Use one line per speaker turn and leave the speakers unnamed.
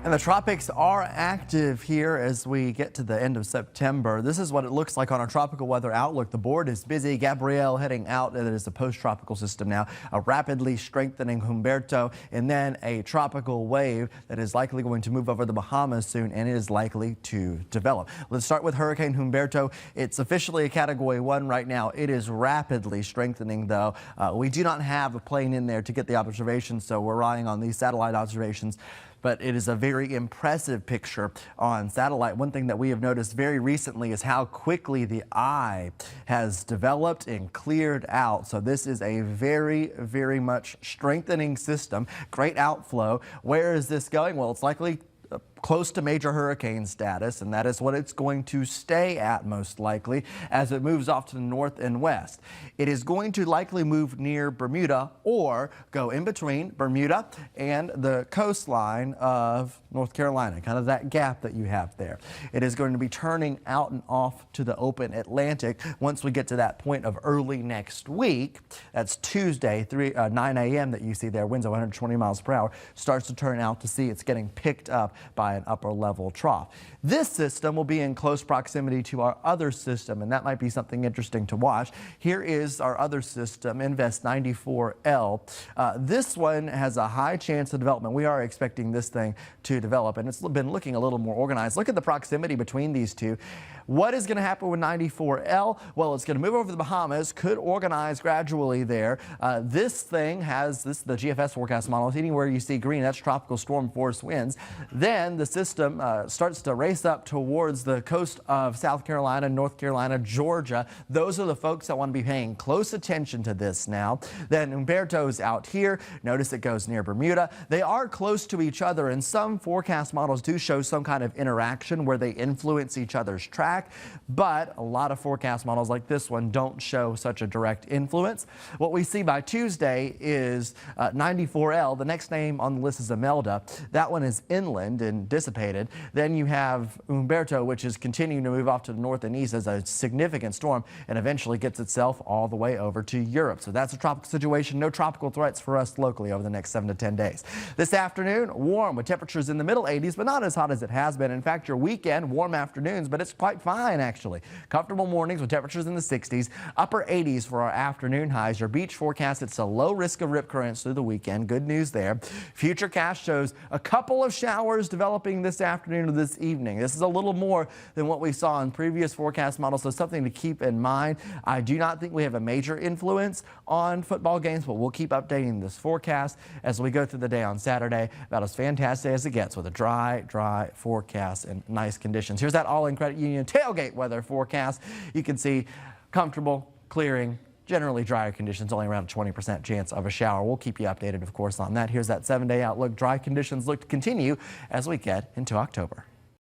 And the tropics are active here as we get to the end of September. This is what it looks like on our tropical weather outlook. The board is busy. Gabrielle heading out, and it is a post-tropical system now. A rapidly strengthening Humberto, and then a tropical wave that is likely going to move over the Bahamas soon, and it is likely to develop. Let's start with Hurricane Humberto. It's officially a Category 1 right now. It is rapidly strengthening, though. We do not have a plane in there to get the observations, so we're relying on these satellite observations. But it is a very impressive picture on satellite. One thing that we have noticed very recently is how quickly the eye has developed and cleared out. So this is a very, very much strengthening system. Great outflow. Where is this going? Well, it's likely close to major hurricane status, and that is what it's going to stay at most likely as it moves off to the north and west. It is going to likely move near Bermuda or go in between Bermuda and the coastline of North Carolina, kind of that gap that you have there. It is going to be turning out and off to the open Atlantic once we get to that point of early next week. That's Tuesday, 9 a.m. that you see there, winds of 120 miles per hour, starts to turn out to see it's getting picked up by an upper level trough. This system will be in close proximity to our other system, and that might be something interesting to watch. Here is our other system, Invest 94L. This one has a high chance of development. We are expecting this thing to develop, and it's been looking a little more organized. Look at the proximity between these two. What is going to happen with 94L? Well, it's going to move over the Bahamas, could organize gradually there. This thing has the GFS forecast model. Anywhere you see green, that's tropical storm force winds. Then the system starts to race up towards the coast of South Carolina, North Carolina, Georgia. Those are the folks that want to be paying close attention to this now. Then Humberto's out here. Notice it goes near Bermuda. They are close to each other, and some forecast models do show some kind of interaction where they influence each other's track. But a lot of forecast models like this one don't show such a direct influence. What we see by Tuesday is 94L. The next name on the list is Imelda. That one is inland and dissipated. Then you have Humberto, which is continuing to move off to the north and east as a significant storm and eventually gets itself all the way over to Europe. So that's a tropical situation. No tropical threats for us locally over the next 7 to 10 days. This afternoon, warm with temperatures in the middle 80s, but not as hot as it has been. In fact, your weekend, warm afternoons, but it's quite fine actually. Comfortable mornings with temperatures in the 60s, upper 80s for our afternoon highs. Your beach forecast, it's a low risk of rip currents through the weekend. Good news there. Futurecast shows a couple of showers developing this afternoon or this evening. This is a little more than what we saw in previous forecast models, so something to keep in mind. I do not think we have a major influence on football games, but we'll keep updating this forecast as we go through the day on Saturday. About as fantastic as it gets with a dry forecast and nice conditions. Here's that All-In Credit Union tailgate weather forecast. You can see comfortable, clearing, generally drier conditions, only around a 20% chance of a shower. We'll keep you updated, of course, on that. Here's that 7-day outlook. Dry conditions look to continue as we get into October.